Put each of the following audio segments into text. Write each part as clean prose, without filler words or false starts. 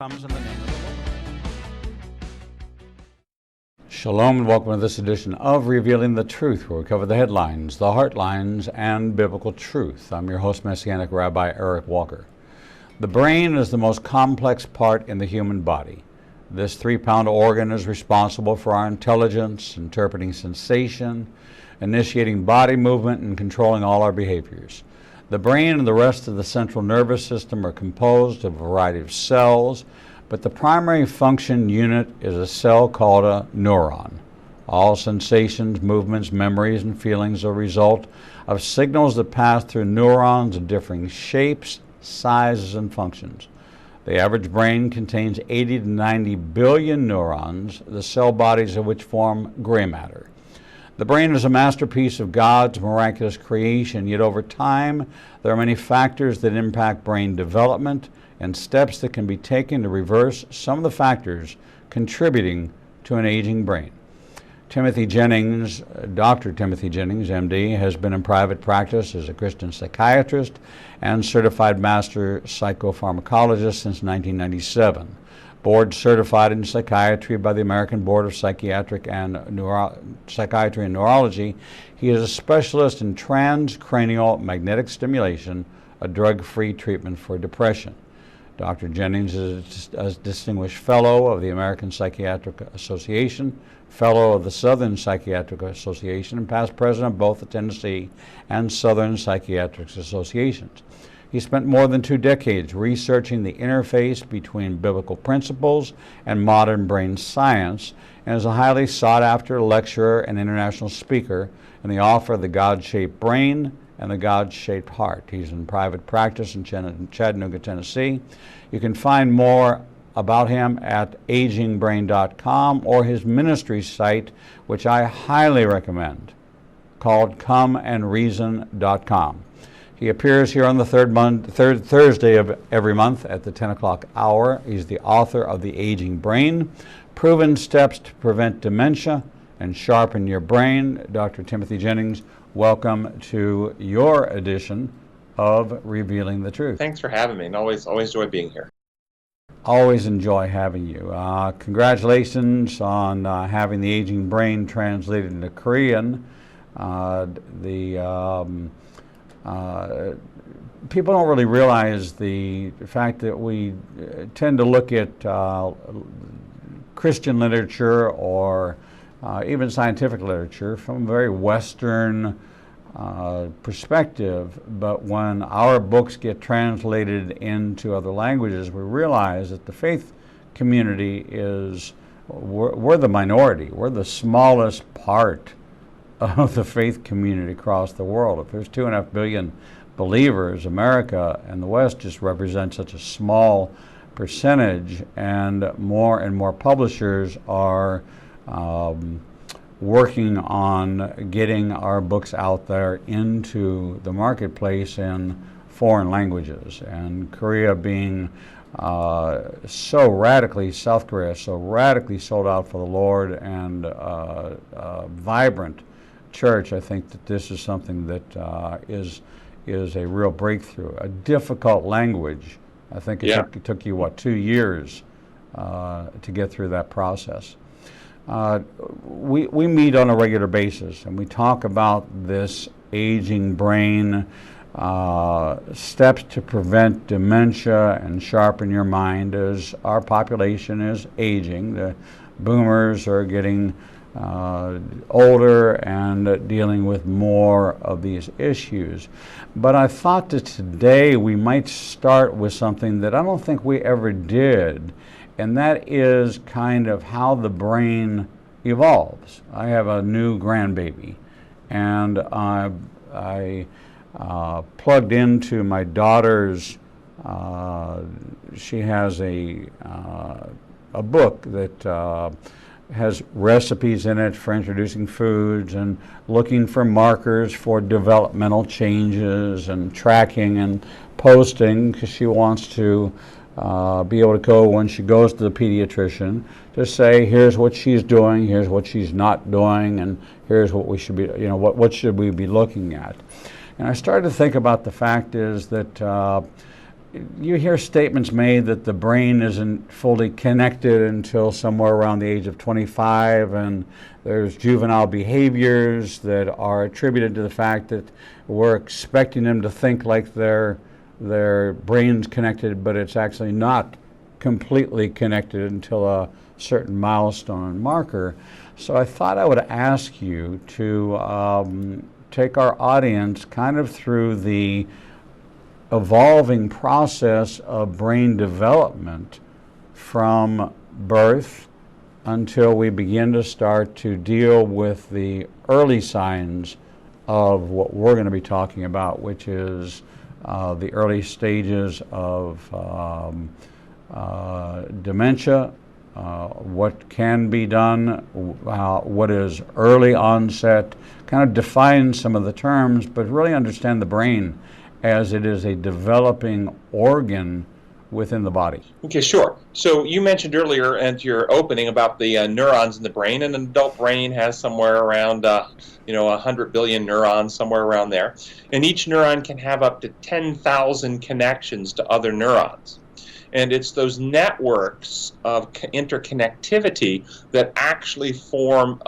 Comes in the name of the Lord. Shalom and welcome to this edition of Revealing the Truth, where we cover the headlines, the heartlines, and biblical truth. I'm your host, Messianic Rabbi Eric Walker. The brain is the most complex part in the human body. This 3-pound organ is responsible for our intelligence, interpreting sensation, initiating body movement, and controlling all our behaviors. The brain and the rest of the central nervous system are composed of a variety of cells, but the primary function unit is a cell called a neuron. All sensations, movements, memories, and feelings are a result of signals that pass through neurons of differing shapes, sizes, and functions. The average brain contains 80 to 90 billion neurons, the cell bodies of which form gray matter. The brain is a masterpiece of God's miraculous creation, yet over time there are many factors that impact brain development and steps that can be taken to reverse some of the factors contributing to an aging brain. Timothy Jennings, Dr. Timothy Jennings, MD, has been in private practice as a Christian psychiatrist and certified master psychopharmacologist since 1997. Board certified in psychiatry by the American Board of Psychiatry and Neurology. He is a specialist in transcranial magnetic stimulation, a drug-free treatment for depression. Dr. Jennings is a distinguished fellow of the American Psychiatric Association, fellow of the Southern Psychiatric Association, and past president of both the Tennessee and Southern Psychiatric Associations. He spent more than 2 decades researching the interface between biblical principles and modern brain science, and is a highly sought-after lecturer and international speaker and the author of The God-Shaped Brain and The God-Shaped Heart. He's in private practice in Chattanooga, Tennessee. You can find more about him at agingbrain.com or his ministry site, which I highly recommend, called comeandreason.com. He appears here on the third Thursday of every month at the 10 o'clock hour. He's the author of The Aging Brain, Proven Steps to Prevent Dementia and Sharpen Your Brain. Dr. Timothy Jennings, welcome to your edition of Revealing the Truth. Thanks for having me, and always enjoy being here. Always enjoy having you. Congratulations on having The Aging Brain translated into Korean. People don't really realize the fact that we tend to look at Christian literature or even scientific literature from a very Western perspective, but when our books get translated into other languages, we realize that the faith community we're the minority. We're the smallest part of the faith community across the world. If there's 2.5 billion believers, America and the West just represent such a small percentage, and more publishers are working on getting our books out there into the marketplace in foreign languages. And Korea being South Korea so radically sold out for the Lord and vibrant church, I think that this is something that is a real breakthrough. A difficult language. I think it took you, 2 years to get through that process. We meet on a regular basis, and we talk about this aging brain, steps to prevent dementia and sharpen your mind as our population is aging. The boomers are getting older and dealing with more of these issues. But I thought that today we might start with something that I don't think we ever did, and that is kind of how the brain evolves. I have a new grandbaby, and I plugged into my daughter's, she has a book that has recipes in it for introducing foods and looking for markers for developmental changes and tracking and posting, because she wants to be able to go when she goes to the pediatrician to say, here's what she's doing, here's what she's not doing, and here's what we should be, what should we be looking at. And I started to think about the fact is that you hear statements made that the brain isn't fully connected until somewhere around the age of 25, and there's juvenile behaviors that are attributed to the fact that we're expecting them to think like their brain's connected, but it's actually not completely connected until a certain milestone and marker. So I thought I would ask you to take our audience kind of through the evolving process of brain development from birth until we begin to start to deal with the early signs of what we're going to be talking about, which is the early stages of dementia, what can be done, what is early onset, kind of define some of the terms, but really understand the brain as it is a developing organ within the body. Okay, sure. So you mentioned earlier at your opening about the neurons in the brain, and an adult brain has somewhere around 100 billion neurons, somewhere around there. And each neuron can have up to 10,000 connections to other neurons. And it's those networks of interconnectivity that actually form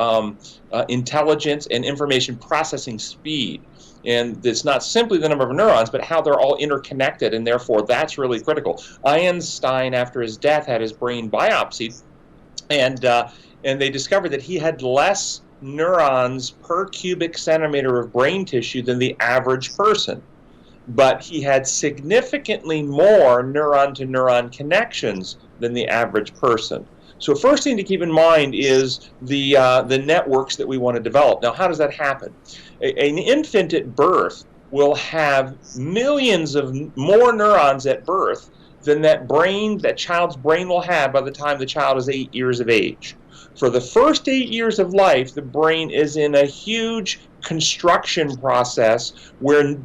intelligence and information processing speed. And it's not simply the number of neurons, but how they're all interconnected, and therefore that's really critical. Einstein, after his death, had his brain biopsied, and they discovered that he had less neurons per cubic centimeter of brain tissue than the average person. But he had significantly more neuron-to-neuron connections than the average person. So first thing to keep in mind is the networks that we want to develop. Now, how does that happen? An infant at birth will have millions of more neurons at birth than that child's brain will have by the time the child is 8 years of age. For the first 8 years of life, the brain is in a huge construction process where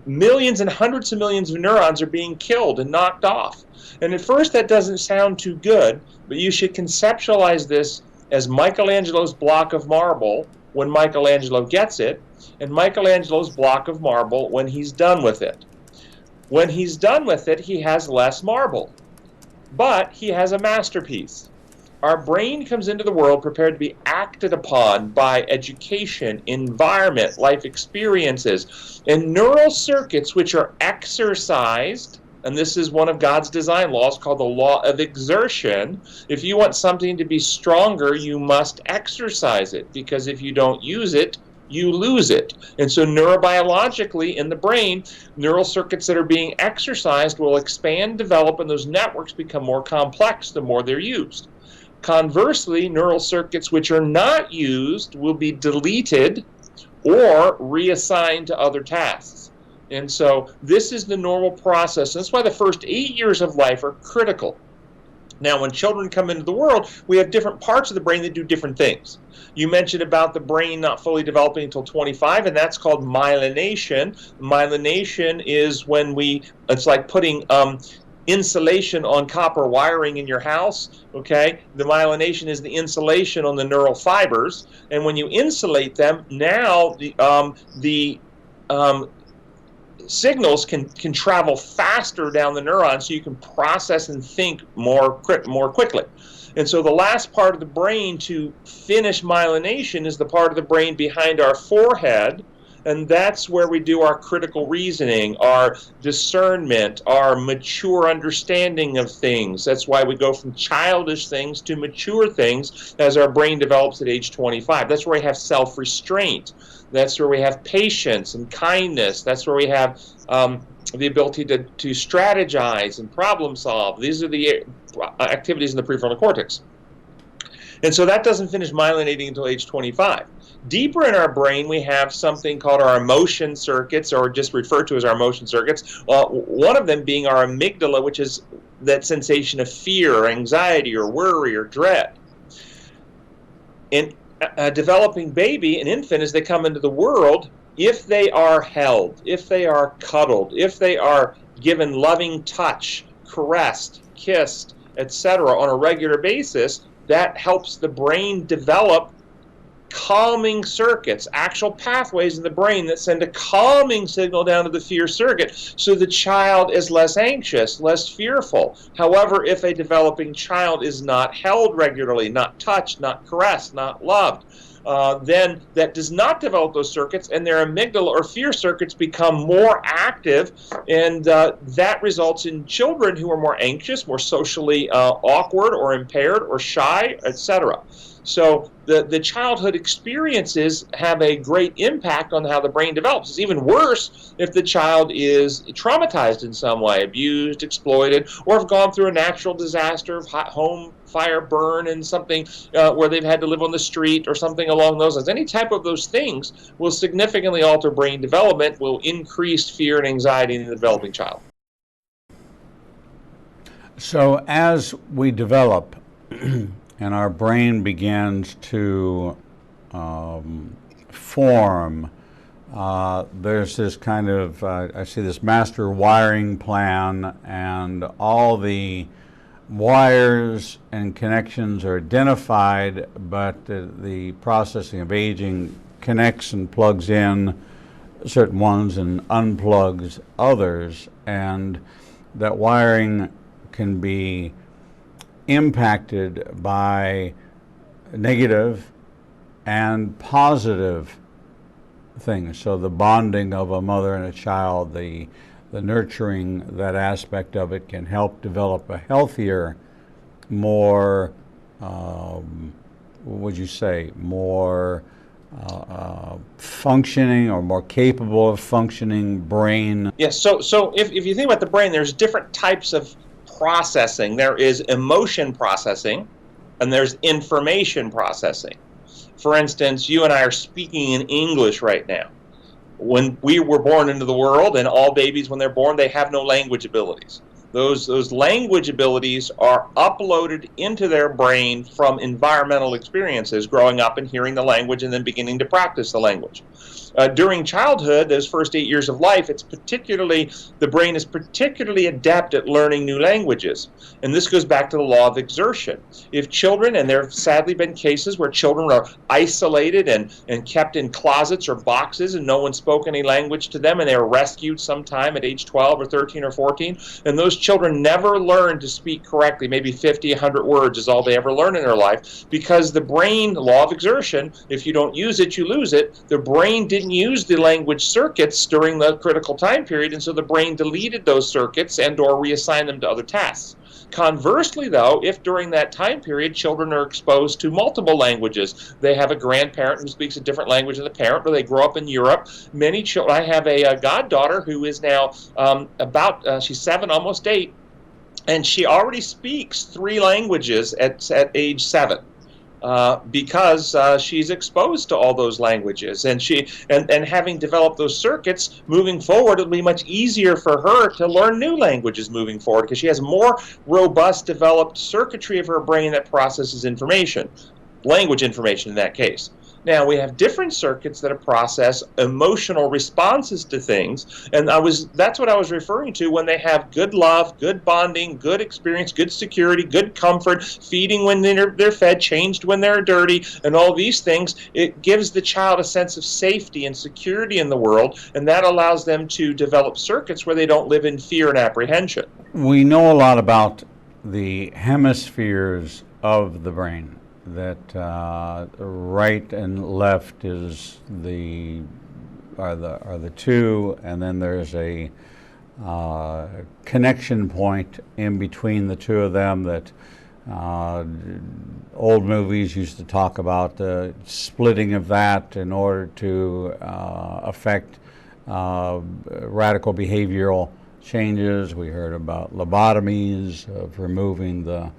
millions and hundreds of millions of neurons are being killed and knocked off. And at first that doesn't sound too good, but you should conceptualize this as Michelangelo's block of marble when Michelangelo gets it, and Michelangelo's block of marble when he's done with it. When he's done with it, he has less marble, but he has a masterpiece. Our brain comes into the world prepared to be acted upon by education, environment, life experiences, and neural circuits which are exercised, and this is one of God's design laws called the law of exertion. If you want something to be stronger, you must exercise it, because if you don't use it, you lose it. And so neurobiologically in the brain, neural circuits that are being exercised will expand, develop, and those networks become more complex the more they're used. Conversely, neural circuits which are not used will be deleted or reassigned to other tasks. And so this is the normal process. That's why the first 8 years of life are critical. Now, when children come into the world, we have different parts of the brain that do different things. You mentioned about the brain not fully developing until 25, and that's called myelination. Myelination is when it's like putting insulation on copper wiring in your house, okay? The myelination is the insulation on the neural fibers, and when you insulate them, now the signals can travel faster down the neuron, so you can process and think more quickly. And so the last part of the brain to finish myelination is the part of the brain behind our forehead, and that's where we do our critical reasoning, our discernment, our mature understanding of things. That's why we go from childish things to mature things as our brain develops at age 25. That's where we have self-restraint. That's where we have patience and kindness. That's where we have the ability to strategize and problem solve. These are the activities in the prefrontal cortex. And so that doesn't finish myelinating until age 25. Deeper in our brain, we have something called our emotion circuits, or just referred to as our emotion circuits. One of them being our amygdala, which is that sensation of fear or anxiety or worry or dread. In a developing baby, an infant, as they come into the world, if they are held, if they are cuddled, if they are given loving touch, caressed, kissed, etc. on a regular basis, that helps the brain develop calming circuits, actual pathways in the brain that send a calming signal down to the fear circuit, so the child is less anxious, less fearful. However, if a developing child is not held regularly, not touched, not caressed, not loved, then that does not develop those circuits, and their amygdala or fear circuits become more active, and that results in children who are more anxious, more socially awkward or impaired or shy, etc. So the childhood experiences have a great impact on how the brain develops. It's even worse if the child is traumatized in some way, abused, exploited, or have gone through a natural disaster, home fire, burn, and something where they've had to live on the street or something along those lines. Any type of those things will significantly alter brain development, will increase fear and anxiety in the developing child. So as we develop and our brain begins to form, there's this kind of, I see this master wiring plan, and all the wires and connections are identified, but the processing of aging connects and plugs in certain ones and unplugs others, and that wiring can be impacted by negative and positive things. So the bonding of a mother and a child, the nurturing, that aspect of it can help develop a healthier, more, what would you say, more functioning or more capable of functioning brain. Yes, so if you think about the brain, there's different types of processing. There is emotion processing, and there's information processing. For instance, you and I are speaking in English right now. When we were born into the world, and all babies when they're born, they have no language abilities. Those language abilities are uploaded into their brain from environmental experiences, growing up and hearing the language and then beginning to practice the language. During childhood, those first 8 years of life, the brain is particularly adept at learning new languages. And this goes back to the law of exertion. If children, and there have sadly been cases where children are isolated and kept in closets or boxes and no one spoke any language to them, and they were rescued sometime at age 12 or 13 or 14, and those children never learned to speak correctly. Maybe 50, 100 words is all they ever learn in their life, because the brain, the law of exertion, if you don't use it, you lose it. The brain didn't use the language circuits during the critical time period, and so the brain deleted those circuits and or reassigned them to other tasks. Conversely, though, if during that time period children are exposed to multiple languages, they have a grandparent who speaks a different language than the parent, or they grow up in Europe. Many children, I have a goddaughter who is now she's 7, almost 8, and she already speaks 3 languages at age 7. Because she's exposed to all those languages, and having developed those circuits, moving forward, it'll be much easier for her to learn new languages moving forward, because she has more robust developed circuitry of her brain that processes information, language information in that case. Now, we have different circuits that process emotional responses to things, and that's what I was referring to when they have good love, good bonding, good experience, good security, good comfort, feeding when they're fed, changed when they're dirty, and all these things. It gives the child a sense of safety and security in the world, and that allows them to develop circuits where they don't live in fear and apprehension. We know a lot about the hemispheres of the brain, that right and left are the two, and then there's a connection point in between the two of them that old movies used to talk about, the splitting of that in order to affect radical behavioral changes. We heard about lobotomies, of removing the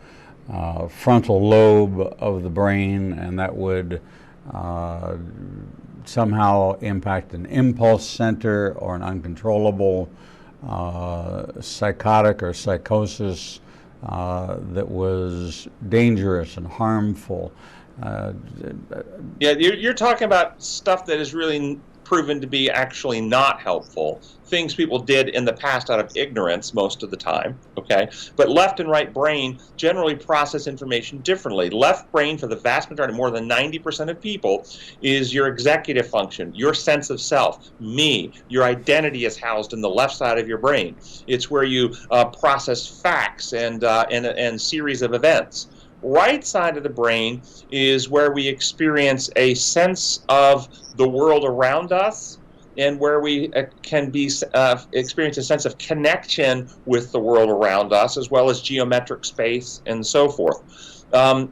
frontal lobe of the brain, and that would somehow impact an impulse center or an uncontrollable psychotic or psychosis that was dangerous and harmful. Yeah, you're talking about stuff that is really proven to be actually not helpful. Things people did in the past out of ignorance most of the time, okay? But left and right brain generally process information differently. Left brain, for the vast majority, more than 90% of people, is your executive function, your sense of self, me. Your identity is housed in the left side of your brain. It's where you process facts and series of events. Right side of the brain is where we experience a sense of the world around us, and where we can experience a sense of connection with the world around us, as well as geometric space and so forth.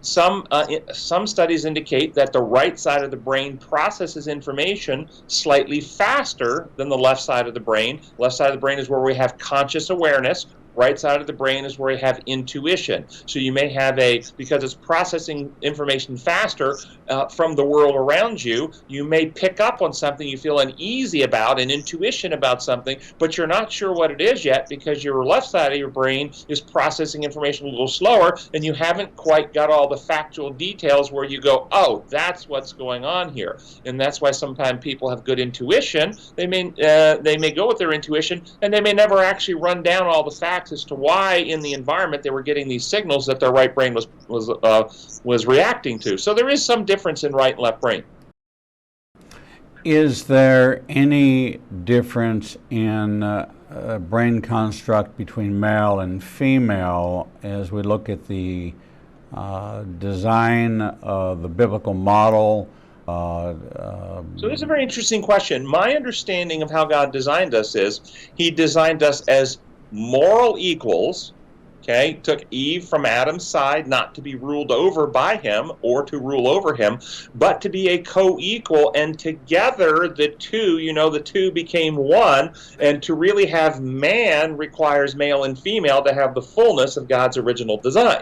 Some studies indicate that the right side of the brain processes information slightly faster than the left side of the brain. Left side of the brain is where we have conscious awareness. Right side of the brain is where you have intuition. So you may have because it's processing information faster from the world around you, you may pick up on something you feel uneasy about, an intuition about something, but you're not sure what it is yet because your left side of your brain is processing information a little slower, and you haven't quite got all the factual details where you go, oh, that's what's going on here. And that's why sometimes people have good intuition. They may go with their intuition, and they may never actually run down all the facts as to why in the environment they were getting these signals that their right brain was reacting to. So there is some difference in right and left brain. Is there any difference in brain construct between male and female as we look at the design of the biblical model? So this is a very interesting question. My understanding of how God designed us is He designed us as moral equals. Okay, took Eve from Adam's side, not to be ruled over by him or to rule over him, but to be a co-equal, and together the two became one, and to really have man requires male and female to have the fullness of God's original design.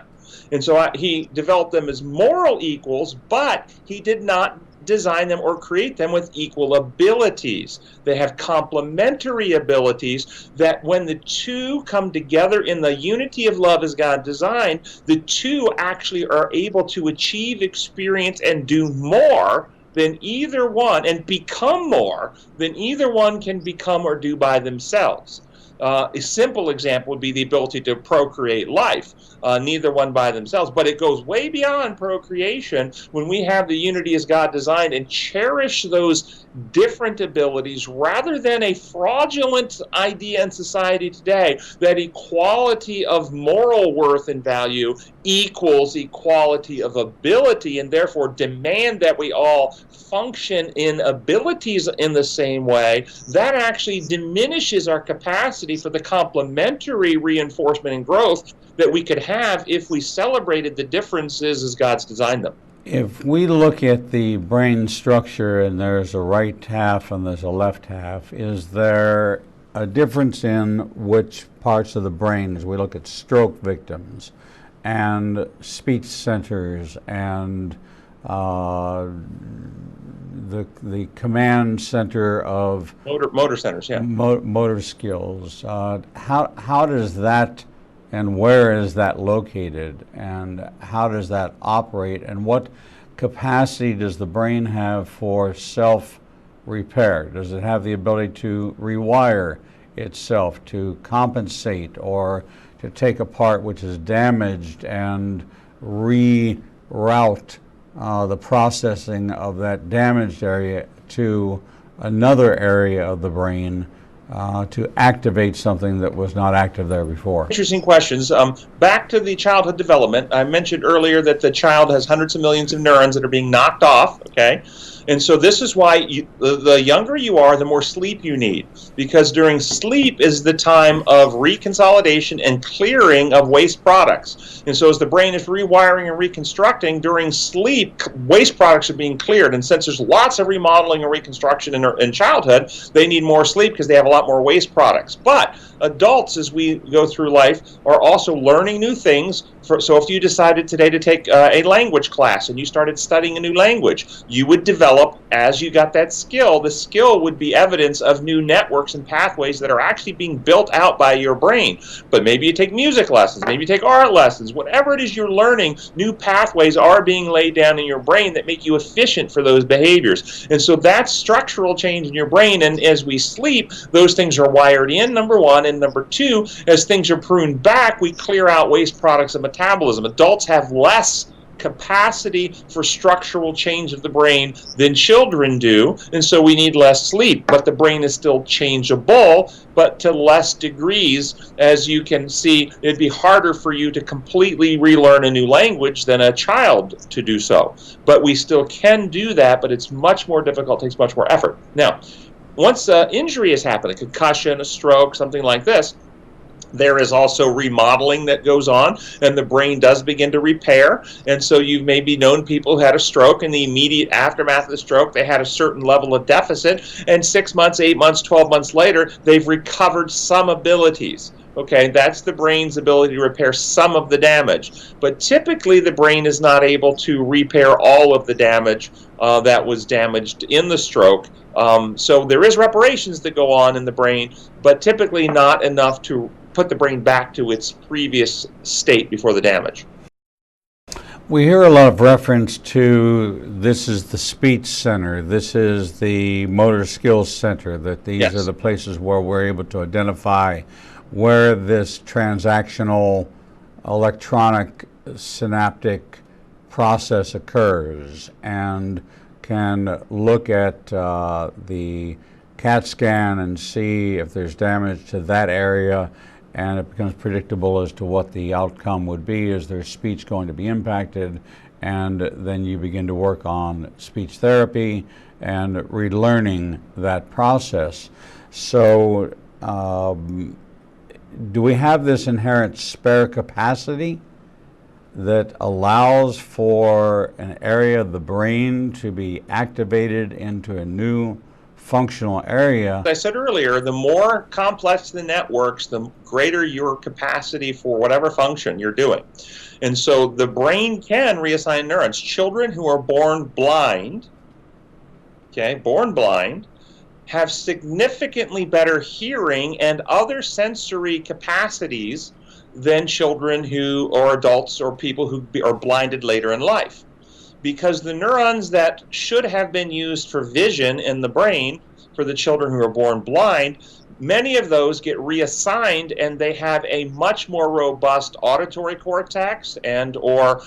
And so he developed them as moral equals, but he did not design them or create them with equal abilities. They have complementary abilities that when the two come together in the unity of love as God designed, the two actually are able to achieve, experience, and do more than either one, and become more than either one can become or do by themselves. A simple example would be the ability to procreate life, neither one by themselves. But it goes way beyond procreation when we have the unity as God designed and cherish those different abilities rather than a fraudulent idea in society today that equality of moral worth and value equals equality of ability, and therefore demand that we all function in abilities in the same way. That actually diminishes our capacity for the complementary reinforcement and growth that we could have if we celebrated the differences as God's designed them. If we look at the brain structure and there's a right half and there's a left half, is there a difference in which parts of the brain, as we look at stroke victims and speech centers and the command center of motor centers, yeah, motor skills? How does that, and where is that located, and how does that operate, and what capacity does the brain have for self-repair? Does it have the ability to rewire itself, to compensate, or to take a part which is damaged and reroute the processing of that damaged area to another area of the brain to activate something that was not active there before? Interesting questions. Back to the childhood development, I mentioned earlier that the child has hundreds of millions of neurons that are being knocked off, okay? And so this is why the younger you are, the more sleep you need, because during sleep is the time of reconsolidation and clearing of waste products. And so as the brain is rewiring and reconstructing, during sleep, waste products are being cleared. And since there's lots of remodeling and reconstruction in childhood, they need more sleep because they have a lot more waste products. But adults, as we go through life, are also learning new things. So if you decided today to take a language class and you started studying a new language, you would develop as you got that skill, the skill would be evidence of new networks and pathways that are actually being built out by your brain. But maybe you take music lessons, maybe you take art lessons, whatever it is you're learning, new pathways are being laid down in your brain that make you efficient for those behaviors. And so that's structural change in your brain, and as we sleep, those things are wired in, number one, and number two, as things are pruned back, we clear out waste products of metabolism. Adults have less capacity for structural change of the brain than children do, and so we need less sleep. But the brain is still changeable, but to less degrees. As you can see, it'd be harder for you to completely relearn a new language than a child to do so. But we still can do that, but it's much more difficult, takes much more effort. Now, once an injury has happened, a concussion, a stroke, something like this, there is also remodeling that goes on, and the brain does begin to repair. And so you've maybe known people who had a stroke. In the immediate aftermath of the stroke, they had a certain level of deficit, and 6 months, 8 months, 12 months later, they've recovered some abilities. Okay, that's the brain's ability to repair some of the damage. But typically, the brain is not able to repair all of the damage that was damaged in the stroke. So there is reparations that go on in the brain, but typically not enough to put the brain back to its previous state before the damage. We hear a lot of reference to this is the speech center, this is the motor skills center, that these Yes. are the places where we're able to identify where this transactional electronic synaptic process occurs, and can look at the CAT scan and see if there's damage to that area, and it becomes predictable as to what the outcome would be. Is their speech going to be impacted? And then you begin to work on speech therapy and relearning that process. So do we have this inherent spare capacity that allows for an area of the brain to be activated into a new functional area? As I said earlier, the more complex the networks, the greater your capacity for whatever function you're doing. And so the brain can reassign neurons. Children who are born blind, have significantly better hearing and other sensory capacities than children who, or adults or people who are blinded later in life. Because the neurons that should have been used for vision in the brain for the children who are born blind, many of those get reassigned, and they have a much more robust auditory cortex and or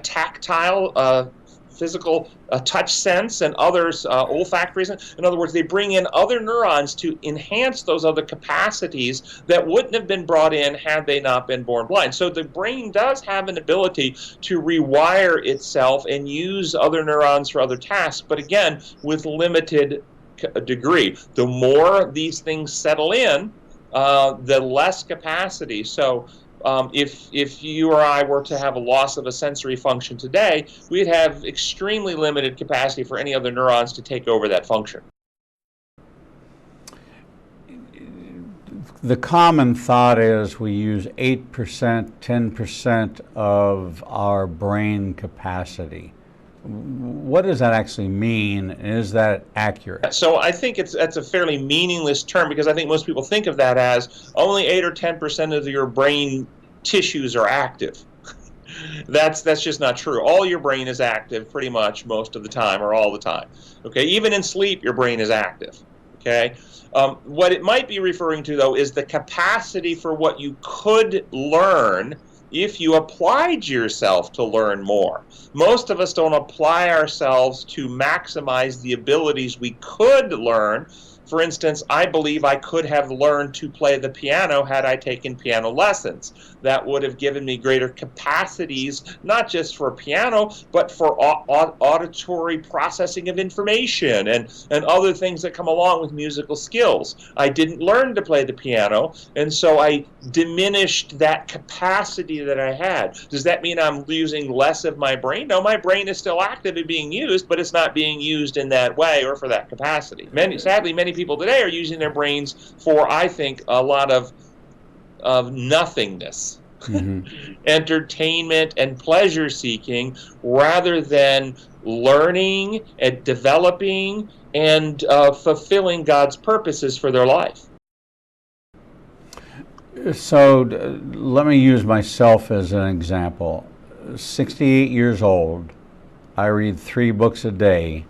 tactile physical touch sense and others, olfactory sense. In other words, they bring in other neurons to enhance those other capacities that wouldn't have been brought in had they not been born blind. So the brain does have an ability to rewire itself and use other neurons for other tasks, but again, with limited degree. The more these things settle in, the less capacity. So if you or I were to have a loss of a sensory function today, we'd have extremely limited capacity for any other neurons to take over that function. The common thought is we use 8%, 10% of our brain capacity. What does that actually mean? Is that accurate? So I think that's a fairly meaningless term, because I think most people think of that as only 8 or 10% of your brain tissues are active. That's just not true. All your brain is active pretty much most of the time, or all the time. Okay, even in sleep, your brain is active. Okay, what it might be referring to, though, is the capacity for what you could learn if you applied yourself to learn more. Most of us don't apply ourselves to maximize the abilities we could learn. For instance, I believe I could have learned to play the piano had I taken piano lessons. That would have given me greater capacities, not just for piano, but for auditory processing of information and other things that come along with musical skills. I didn't learn to play the piano, and so I diminished that capacity that I had. Does that mean I'm using less of my brain? No, my brain is still active and being used, but it's not being used in that way or for that capacity. Sadly, many people today are using their brains for, I think, a lot of nothingness. entertainment and pleasure seeking, rather than learning and developing and fulfilling God's purposes for their life. So let me use myself as an example. 68 years old, I read 3 books a day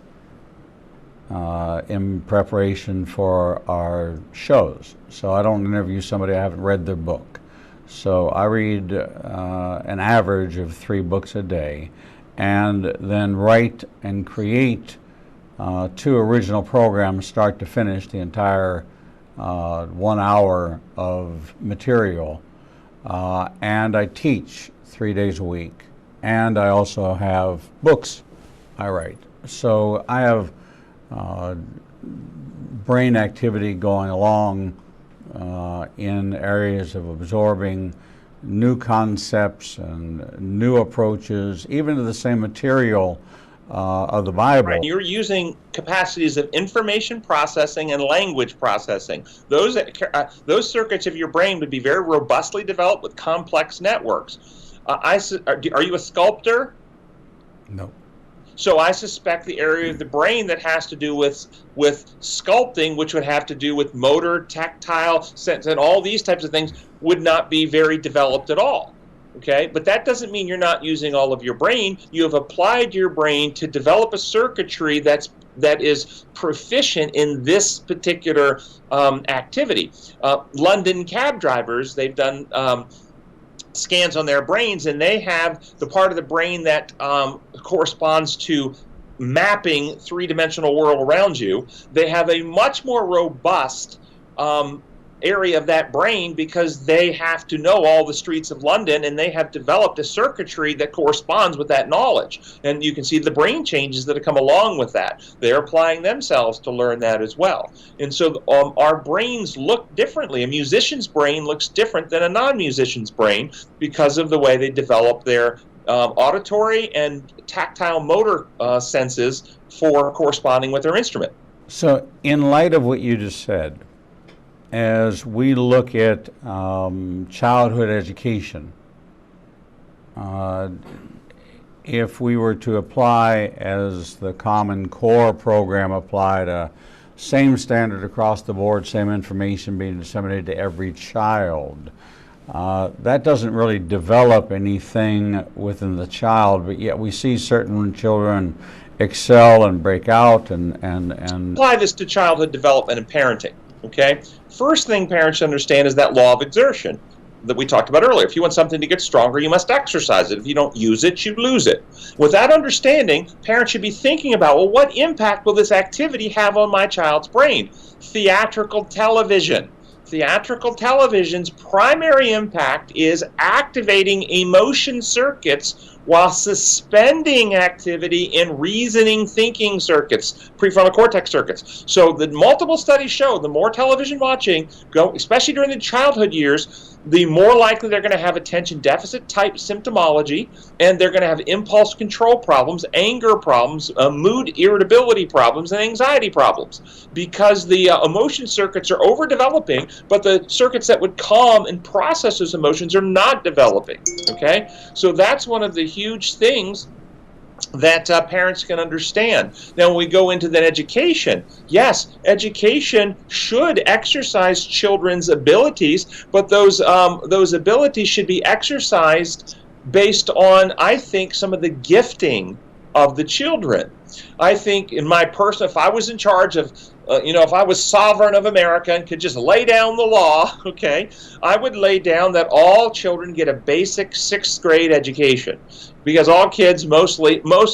in preparation for our shows. So I don't interview somebody I haven't read their book. So I read an average of 3 books a day, and then write and create 2 original programs, start to finish, the entire 1 hour of material. And I teach 3 days a week. And I also have books I write. So I have brain activity going along in areas of absorbing new concepts and new approaches, even to the same material of the Bible. Right. You're using capacities of information processing and language processing. Those circuits of your brain would be very robustly developed with complex networks. Are you a sculptor? No. So I suspect the area of the brain that has to do with sculpting, which would have to do with motor, tactile sense, and all these types of things, would not be very developed at all. Okay, but that doesn't mean you're not using all of your brain. You have applied your brain to develop a circuitry that is proficient in this particular activity. London cab drivers, they've done scans on their brains, and they have the part of the brain that corresponds to mapping three-dimensional world around you. They have a much more robust area of that brain because they have to know all the streets of London, and they have developed a circuitry that corresponds with that knowledge. And you can see the brain changes that have come along with that. They're applying themselves to learn that as well. And so our brains look differently. A musician's brain looks different than a non-musician's brain because of the way they develop their auditory and tactile motor senses for corresponding with their instrument. So in light of what you just said, as we look at childhood education, if we were to apply, as the Common Core program applied, a same standard across the board, same information being disseminated to every child, that doesn't really develop anything within the child, but yet we see certain children excel and break out and apply this to childhood development and parenting. Okay? First thing parents should understand is that law of exertion that we talked about earlier. If you want something to get stronger, you must exercise it. If you don't use it, you lose it. With that understanding, parents should be thinking about, well, what impact will this activity have on my child's brain? Theatrical television. Theatrical television's primary impact is activating emotion circuits while suspending activity in reasoning thinking circuits, prefrontal cortex circuits. So the multiple studies show the more television watching, especially during the childhood years, the more likely they're going to have attention deficit type symptomology, and they're going to have impulse control problems, anger problems, mood irritability problems, and anxiety problems, because the emotion circuits are overdeveloping, but the circuits that would calm and process those emotions are not developing. Okay, so that's one of the huge things that parents can understand. Now, when we go into that education, yes, education should exercise children's abilities, but those abilities should be exercised based on, I think, some of the gifting of the children. I think in my person, if I was in charge of, if I was sovereign of America and could just lay down the law, okay, I would lay down that all children get a basic 6th grade education. Because all kids, most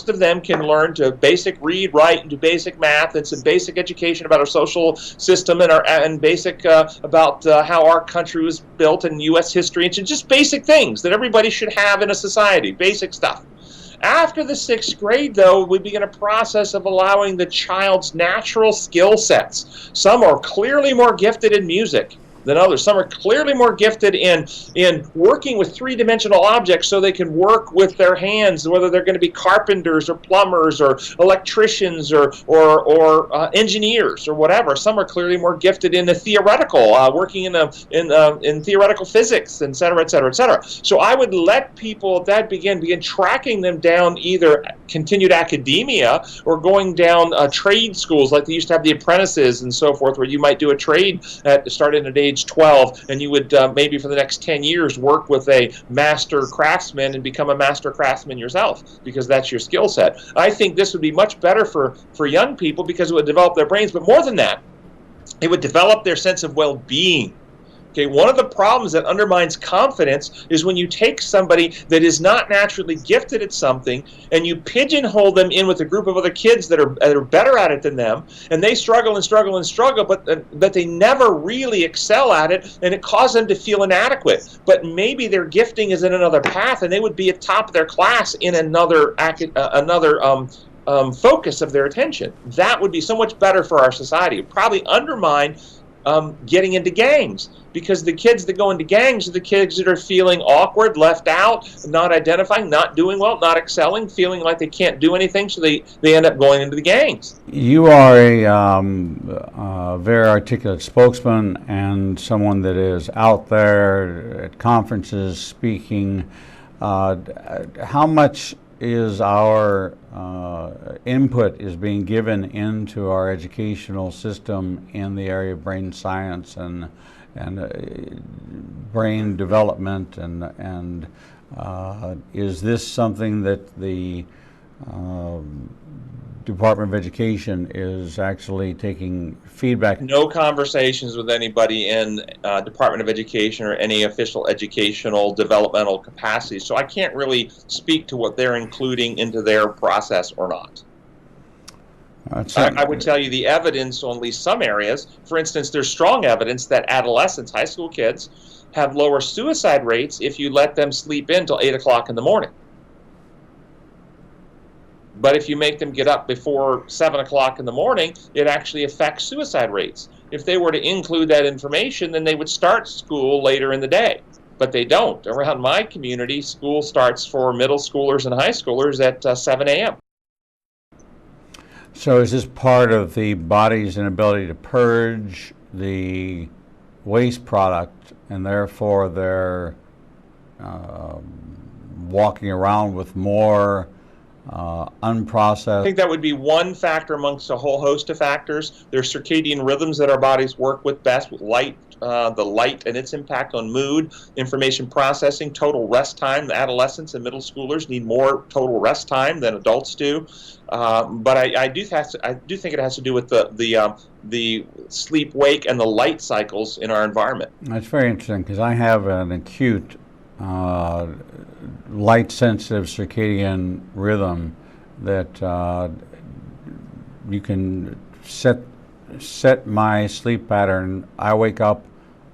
of them can learn to basic read, write, and do basic math, and some basic education about our social system and basic about how our country was built and U.S. history, and just basic things that everybody should have in a society, basic stuff. After the 6th grade, though, we begin a process of allowing the child's natural skill sets. Some are clearly more gifted in music than others. Some are clearly more gifted in working with three-dimensional objects so they can work with their hands, whether they're going to be carpenters or plumbers or electricians or engineers or whatever. Some are clearly more gifted in the theoretical, working in theoretical physics, et cetera, et cetera, et cetera. So I would let people that begin tracking them down either continued academia or going down trade schools, like they used to have the apprentices and so forth, where you might do a trade starting at age 12, and you would maybe for the next 10 years work with a master craftsman and become a master craftsman yourself, because that's your skill set. I think this would be much better for young people because it would develop their brains, but more than that, it would develop their sense of well-being. Okay, one of the problems that undermines confidence is when you take somebody that is not naturally gifted at something and you pigeonhole them in with a group of other kids that are better at it than them, and they struggle and struggle and struggle, but they never really excel at it, and it causes them to feel inadequate. But maybe their gifting is in another path, and they would be at top of their class in another focus of their attention. That would be so much better for our society. It would probably undermine getting into gangs, because the kids that go into gangs are the kids that are feeling awkward, left out, not identifying, not doing well, not excelling, feeling like they can't do anything, so they end up going into the gangs. You are a very articulate spokesman and someone that is out there at conferences speaking. How much is our input is being given into our educational system in the area of brain science and brain development, and is this something that the Department of Education is actually taking feedback? No conversations with anybody in Department of Education or any official educational developmental capacity, so I can't really speak to what they're including into their process or not. I would tell you the evidence on at least some areas. For instance, there's strong evidence that adolescents, high school kids, have lower suicide rates if you let them sleep in till 8 o'clock in the morning. But if you make them get up before 7 o'clock in the morning, it actually affects suicide rates. If they were to include that information, then they would start school later in the day. But they don't. Around my community, school starts for middle schoolers and high schoolers at 7 a.m. So is this part of the body's inability to purge the waste product, and therefore they're walking around with more unprocessed? I think that would be one factor amongst a whole host of factors. There's circadian rhythms that our bodies work with best, with light, the light and its impact on mood, information processing, total rest time. The adolescents and middle schoolers need more total rest time than adults do. But I do think it has to do with the sleep wake and the light cycles in our environment. That's very interesting, because I have an acute light sensitive circadian rhythm that you can set my sleep pattern. I wake up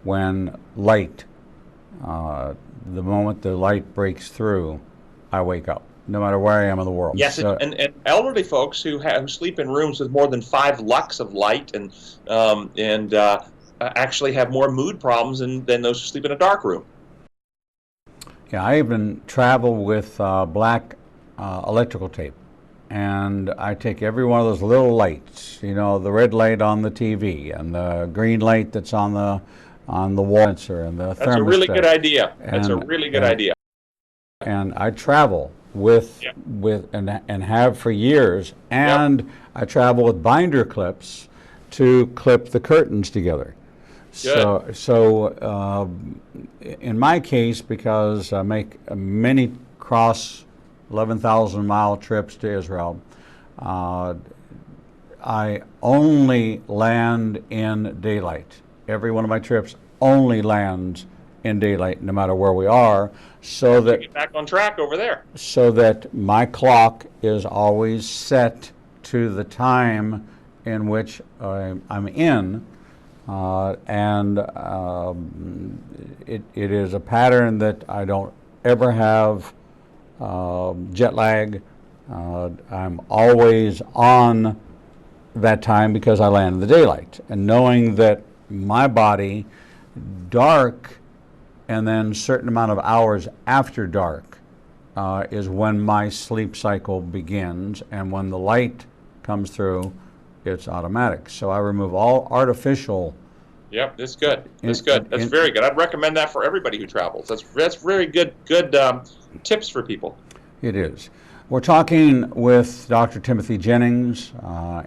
when light, the moment the light breaks through, I wake up, no matter where I am in the world. Yes, So, and elderly folks who sleep in rooms with more than 5 lux of light and actually have more mood problems than those who sleep in a dark room. yeah, I even travel with black electrical tape, and I take every one of those little lights, you know, the red light on the TV and the green light that's on the wall sensor and the thermostat. That's a really good idea. That's a really good idea. And I travel with and have for years, and I travel with binder clips to clip the curtains together. Good. So in my case, because I make many cross 11,000 mile trips to Israel, I only land in daylight. Every one of my trips only lands in daylight, no matter where we are, so that get back on track over there. So that my clock is always set to the time in which I'm in, and it is a pattern that I don't ever have jet lag. I'm always on that time because I land in the daylight, and knowing that my body Dark, and then a certain amount of hours after dark is when my sleep cycle begins, and when the light comes through, it's automatic. So I remove all artificial. Yep, that's good. That's good. That's very good. I'd recommend that for everybody who travels. That's very good tips for people. It is. We're talking with Dr. Timothy Jennings,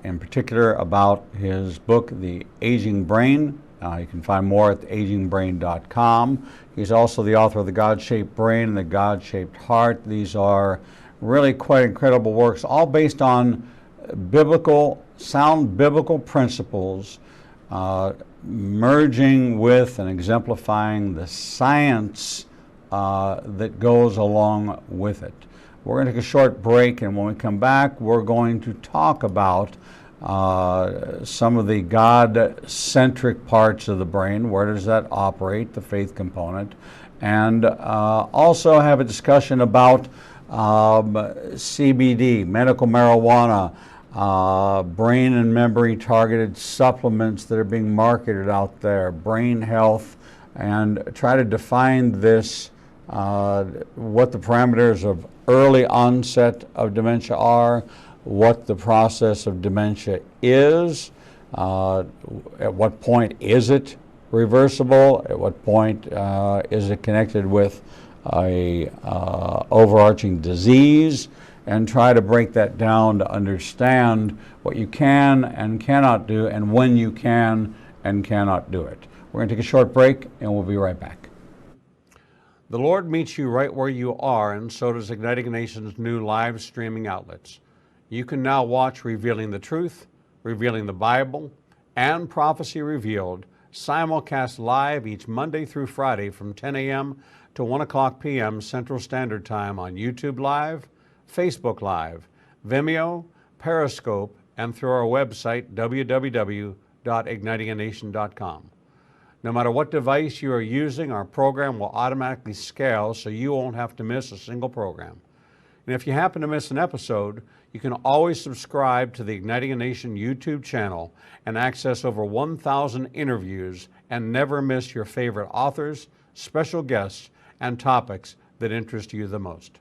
in particular about his book, The Aging Brain. You can find more at agingbrain.com. He's also the author of The God-Shaped Brain and The God-Shaped Heart. These are really quite incredible works, all based on sound biblical principles, merging with and exemplifying the science that goes along with it. We're going to take a short break, and when we come back, we're going to talk about some of the God-centric parts of the brain. Where does that operate, the faith component? And also have a discussion about CBD, medical marijuana, brain and memory targeted supplements that are being marketed out there, brain health, and try to define this, what the parameters of early onset of dementia are, what the process of dementia is, at what point is it reversible, at what point is it connected with a overarching disease, and try to break that down to understand what you can and cannot do, and when you can and cannot do it. We're going to take a short break, and we'll be right back. The Lord meets you right where you are, and so does Igniting a Nation's new live streaming outlets. You can now watch Revealing the Truth, Revealing the Bible, and Prophecy Revealed simulcast live each Monday through Friday from 10 a.m. to 1 o'clock p.m. Central Standard Time on YouTube Live, Facebook Live, Vimeo, Periscope, and through our website, www.ignitinganation.com. No matter what device you are using, our program will automatically scale so you won't have to miss a single program. And if you happen to miss an episode, you can always subscribe to the Igniting a Nation YouTube channel and access over 1,000 interviews and never miss your favorite authors, special guests, and topics that interest you the most.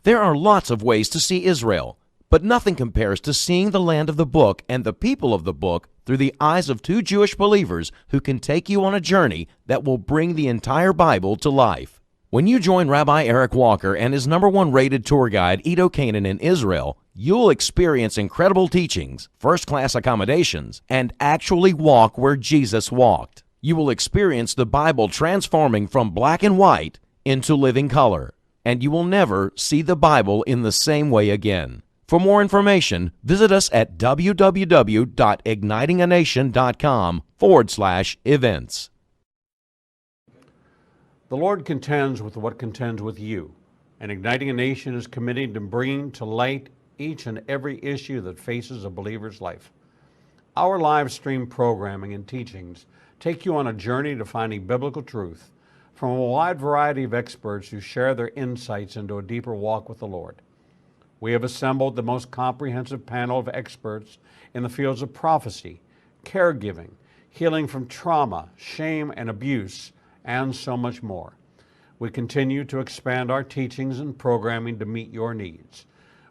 There are lots of ways to see Israel, but nothing compares to seeing the land of the book and the people of the book through the eyes of two Jewish believers who can take you on a journey that will bring the entire Bible to life. When you join Rabbi Eric Walker and his #1 rated tour guide, Edo Canaan, in Israel, you'll experience incredible teachings, first-class accommodations, and actually walk where Jesus walked. You will experience the Bible transforming from black and white into living color, and you will never see the Bible in the same way again. For more information, visit us at www.ignitinganation.com/events. The Lord contends with what contends with you, and Igniting a Nation is committed to bringing to light each and every issue that faces a believer's life. Our live stream programming and teachings take you on a journey to finding biblical truth from a wide variety of experts who share their insights into a deeper walk with the Lord. We have assembled the most comprehensive panel of experts in the fields of prophecy, caregiving, healing from trauma, shame, and abuse, and so much more. We continue to expand our teachings and programming to meet your needs.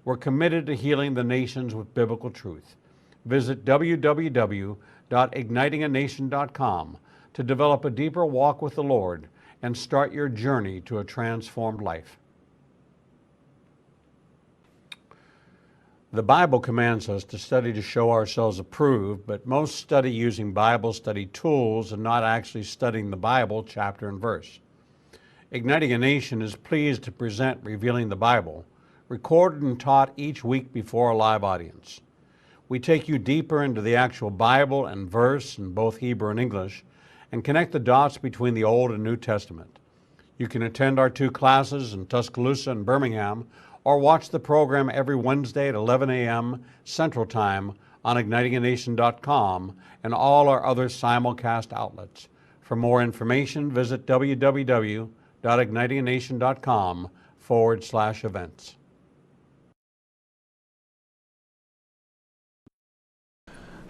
We're committed to healing the nations with biblical truth. Visit www.ignitinganation.com to develop a deeper walk with the Lord and start your journey to a transformed life. The Bible commands us to study to show ourselves approved, but most study using Bible study tools and not actually studying the Bible chapter and verse. Igniting a Nation is pleased to present Revealing the Bible, recorded and taught each week before a live audience. We take you deeper into the actual Bible and verse in both Hebrew and English, and connect the dots between the Old and New Testament. You can attend our 2 classes in Tuscaloosa and Birmingham, or watch the program every Wednesday at 11 a.m. Central Time on ignitinganation.com and all our other simulcast outlets. For more information, visit www.ignitinganation.com/events.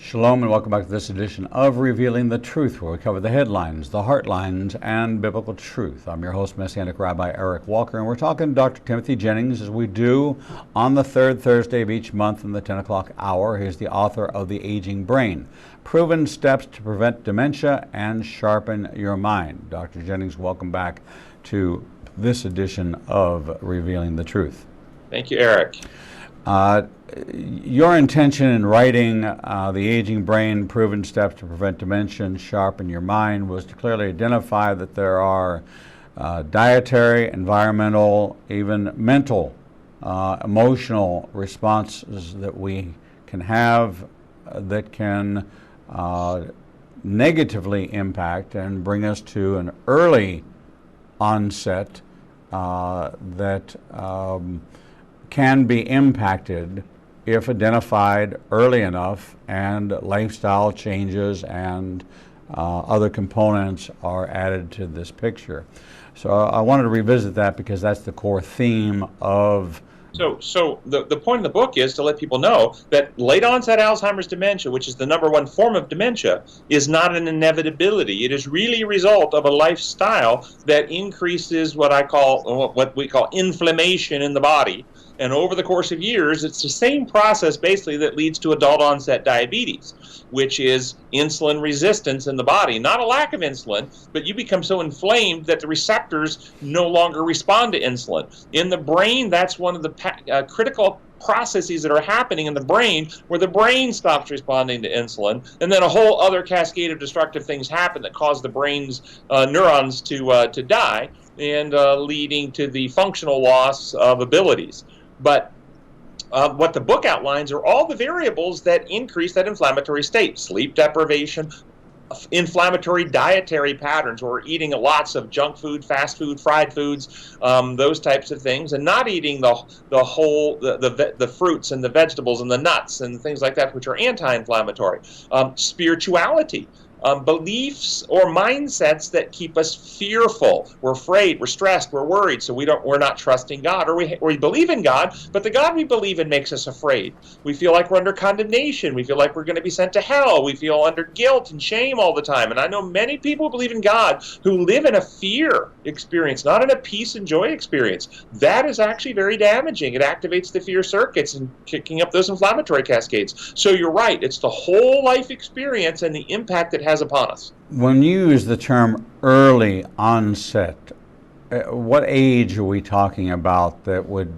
Shalom and welcome back to this edition of Revealing the Truth, where we cover the headlines, the heartlines, and biblical truth. I'm your host, Messianic Rabbi Eric Walker, and we're talking to Dr. Timothy Jennings, as we do on the third Thursday of each month in the 10 o'clock hour. He's the author of The Aging Brain, Proven Steps to Prevent Dementia and Sharpen Your Mind. Dr. Jennings, welcome back to this edition of Revealing the Truth. Thank you, Eric. Your intention in writing The Aging Brain, Proven Steps to Prevent Dementia and Sharpen Your Mind was to clearly identify that there are dietary, environmental, even mental, emotional responses that we can have that can negatively impact and bring us to an early onset that can be impacted if identified early enough and lifestyle changes and other components are added to this picture. So I wanted to revisit that because that's the core theme of. So the point of the book is to let people know that late onset Alzheimer's dementia, which is the #1 form of dementia, is not an inevitability. It is really a result of a lifestyle that increases what we call inflammation in the body. And over the course of years, it's the same process basically that leads to adult onset diabetes, which is insulin resistance in the body. Not a lack of insulin, but you become so inflamed that the receptors no longer respond to insulin. In the brain, that's one of the critical processes that are happening in the brain, where the brain stops responding to insulin, and then a whole other cascade of destructive things happen that cause the brain's neurons to die, and leading to the functional loss of abilities. But what the book outlines are all the variables that increase that inflammatory state: sleep deprivation, inflammatory dietary patterns, where we're eating lots of junk food, fast food, fried foods, those types of things, and not eating the fruits and the vegetables and the nuts and things like that, which are anti-inflammatory. Spirituality. Beliefs or mindsets that keep us fearful. We're afraid, we're stressed, we're worried, so we're not trusting God, or we believe in God, but the God we believe in makes us afraid. We feel like we're under condemnation. We feel like we're going to be sent to hell. We feel under guilt and shame all the time. And I know many people who believe in God who live in a fear experience, not in a peace and joy experience. That is actually very damaging. It activates the fear circuits and kicking up those inflammatory cascades. So you're right. It's the whole life experience and the impact it has upon us. When you use the term early onset, what age are we talking about that would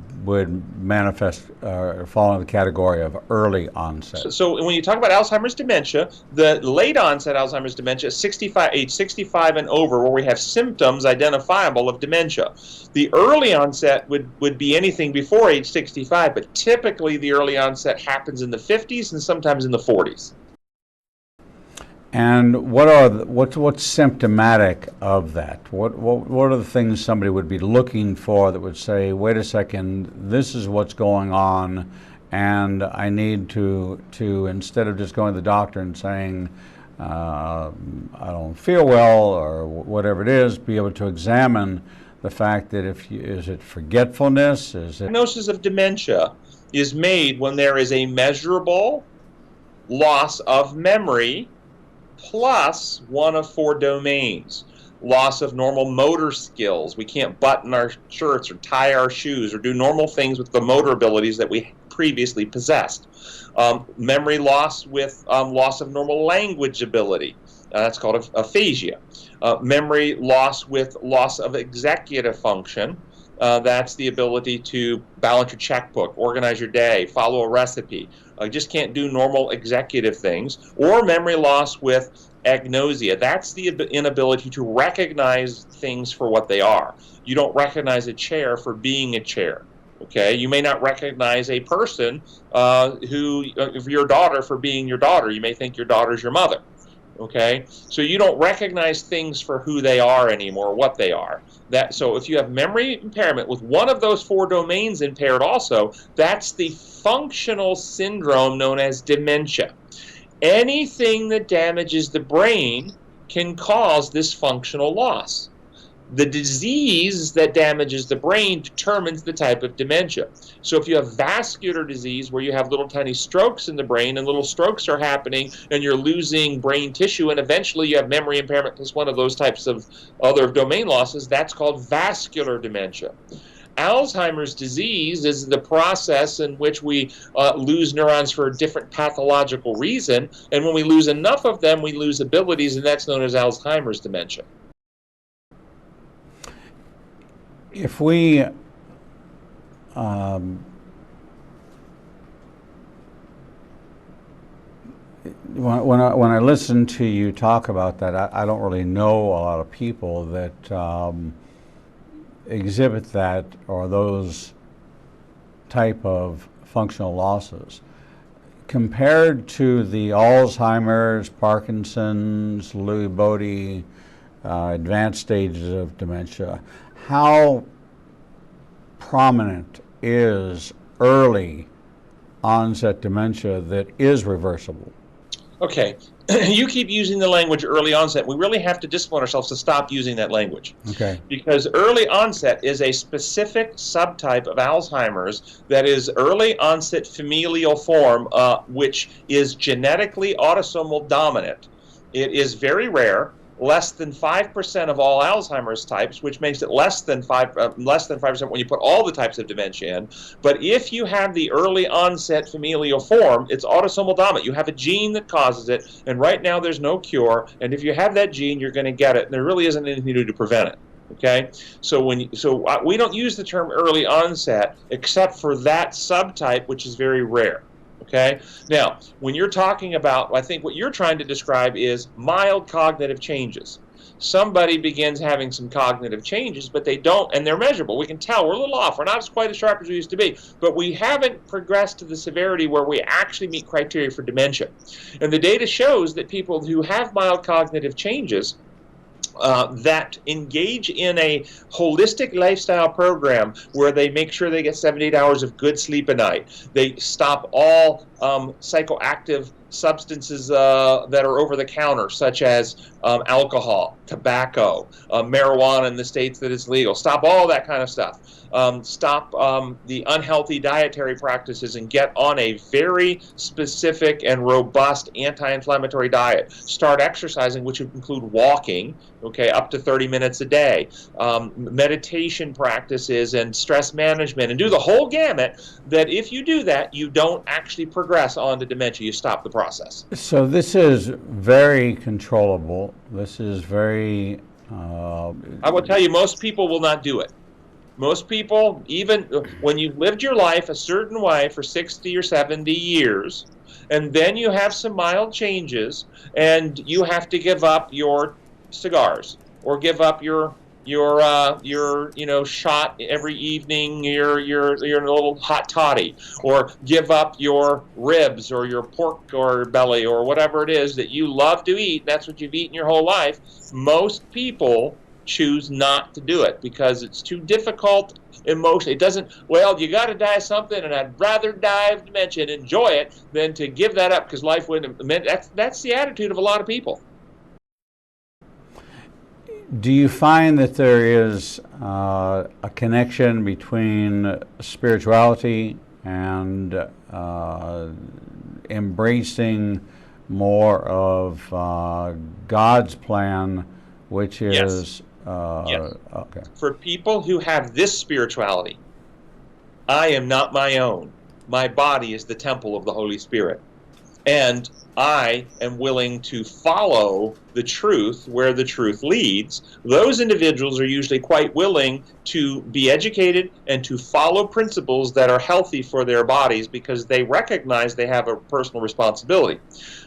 manifest or fall in the category of early onset? So when you talk about Alzheimer's dementia, the late onset Alzheimer's dementia is age 65 and over, where we have symptoms identifiable of dementia. The early onset would be anything before age 65, but typically the early onset happens in the 50s and sometimes in the 40s. And what's symptomatic of that? What are the things somebody would be looking for that would say, wait a second, this is what's going on, and I need to instead of just going to the doctor and saying I don't feel well or whatever it is, be able to examine the fact that is it forgetfulness? Diagnosis of dementia is made when there is a measurable loss of memory plus one of 4 domains. Loss of normal motor skills. We can't button our shirts or tie our shoes or do normal things with the motor abilities that we previously possessed. Memory loss with loss of normal language ability. That's called aphasia. Memory loss with loss of executive function. That's the ability to balance your checkbook, organize your day, follow a recipe. Just can't do normal executive things. Or memory loss with agnosia. That's the inability to recognize things for what they are. You don't recognize a chair for being a chair. Okay, you may not recognize a person your daughter for being your daughter. You may think your daughter's your mother. Okay, so you don't recognize things for who they are anymore, what they are. So if you have memory impairment with one of those 4 domains impaired also, that's the functional syndrome known as dementia. Anything that damages the brain can cause this functional loss. The disease that damages the brain determines the type of dementia. So if you have vascular disease where you have little tiny strokes in the brain and little strokes are happening and you're losing brain tissue and eventually you have memory impairment plus one of those types of other domain losses, that's called vascular dementia. Alzheimer's disease is the process in which we lose neurons for a different pathological reason, and when we lose enough of them, we lose abilities, and that's known as Alzheimer's dementia. If we when I listen to you talk about that, I don't really know a lot of people that exhibit that or those type of functional losses. Compared to the Alzheimer's, Parkinson's, Lewy body, advanced stages of dementia, how prominent is early onset dementia that is reversible? Okay, you keep using the language early onset. We really have to discipline ourselves to stop using that language. Okay. Because early onset is a specific subtype of Alzheimer's that is early onset familial form, which is genetically autosomal dominant. It is very rare. Less than 5% of all Alzheimer's types, which makes it less than 5% when you put all the types of dementia in. But if you have the early onset familial form, it's autosomal dominant. You have a gene that causes it, and right now there's no cure. And if you have that gene, you're going to get it, and there really isn't anything to do to prevent it. Okay, so we don't use the term early onset except for that subtype, which is very rare. Okay. Now, when you're talking about, I think what you're trying to describe is mild cognitive changes. Somebody begins having some cognitive changes, but they don't, and they're measurable. We can tell we're a little off. We're not as quite as sharp as we used to be, but we haven't progressed to the severity where we actually meet criteria for dementia. And the data shows that people who have mild cognitive changes that engage in a holistic lifestyle program where they make sure they get 7 to 8 hours of good sleep a night. They stop all psychoactive substances that are over the counter, such as alcohol, tobacco, marijuana in the states that it's legal. Stop all that kind of stuff. Stop the unhealthy dietary practices and get on a very specific and robust anti-inflammatory diet. Start exercising, which would include walking, okay, up to 30 minutes a day, meditation practices and stress management, and do the whole gamut. That if you do that, you don't actually progress on to dementia. You stop the process. So this is very controllable. This is very... I will tell you, most people will not do it. Most people, even when you've lived your life a certain way for 60 or 70 years, and then you have some mild changes, and you have to give up your cigars, or give up your shot every evening, your little hot toddy, or give up your ribs or your pork or belly or whatever it is that you love to eat. That's what you've eaten your whole life. Most people choose not to do it because it's too difficult emotionally. It doesn't, well, you got to die of something, and I'd rather die of dementia and enjoy it than to give that up because life wouldn't have meant. That's the attitude of a lot of people. Do you find that there is a connection between spirituality and embracing more of God's plan, which is... Yes. Yes. Okay. For people who have this spirituality, I am not my own. My body is the temple of the Holy Spirit. And I am willing to follow the truth where the truth leads. Those individuals are usually quite willing to be educated and to follow principles that are healthy for their bodies because they recognize they have a personal responsibility.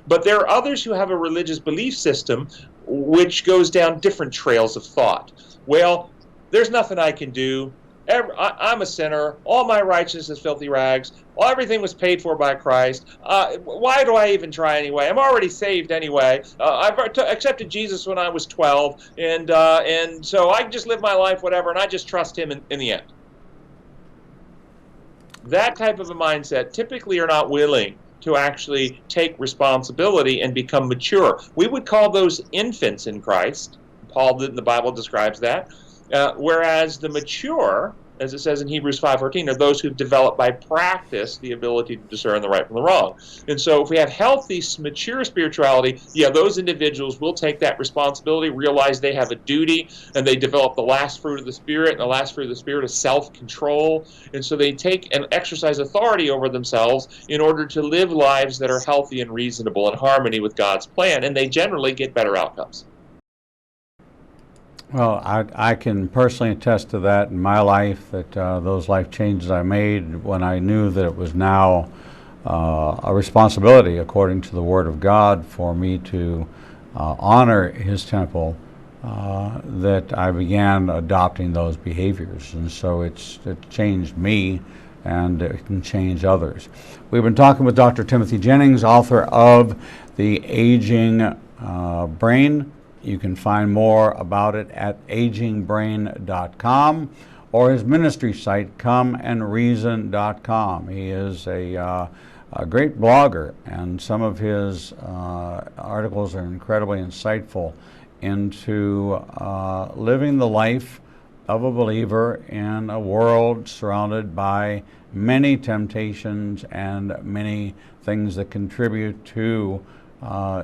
But there are others who have a religious belief system which goes down different trails of thought. Well, there's nothing I can do. I'm a sinner. All my righteousness is filthy rags. Everything was paid for by Christ. Why do I even try anyway? I'm already saved anyway. I've accepted Jesus when I was 12, and so I just live my life, whatever, and I just trust Him in the end. That type of a mindset typically are not willing to actually take responsibility and become mature. We would call those infants in Christ. Paul in the Bible describes that. Whereas the mature, as it says in Hebrews 5:14, are those who've developed by practice the ability to discern the right from the wrong. And so if we have healthy, mature spirituality, yeah, those individuals will take that responsibility, realize they have a duty, and they develop the last fruit of the Spirit, and the last fruit of the Spirit is self-control. And so they take and exercise authority over themselves in order to live lives that are healthy and reasonable in harmony with God's plan, and they generally get better outcomes. Well, I can personally attest to that in my life, that those life changes I made when I knew that it was now a responsibility, according to the Word of God, for me to honor His temple, that I began adopting those behaviors. And so it changed me, and it can change others. We've been talking with Dr. Timothy Jennings, author of The Aging Brain. You can find more about it at agingbrain.com or his ministry site, comeandreason.com. He is a great blogger, and some of his articles are incredibly insightful into living the life of a believer in a world surrounded by many temptations and many things that contribute to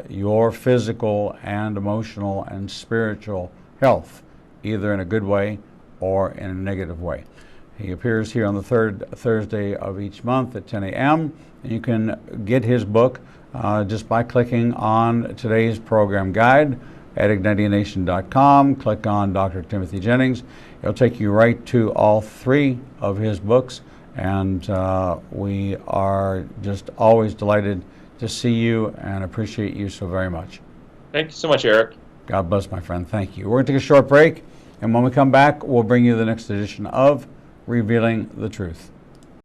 your physical and emotional and spiritual health, either in a good way or in a negative way. He appears here on the third Thursday of each month at 10 a.m. And you can get his book just by clicking on today's program guide at ignitianation.com. Click on Dr. Timothy Jennings. It'll take you right to all three of his books, and we are just always delighted to see you and appreciate you so very much. Thank you so much, Eric. God bless, my friend. Thank you. We're going to take a short break, and when we come back, we'll bring you the next edition of Revealing the Truth.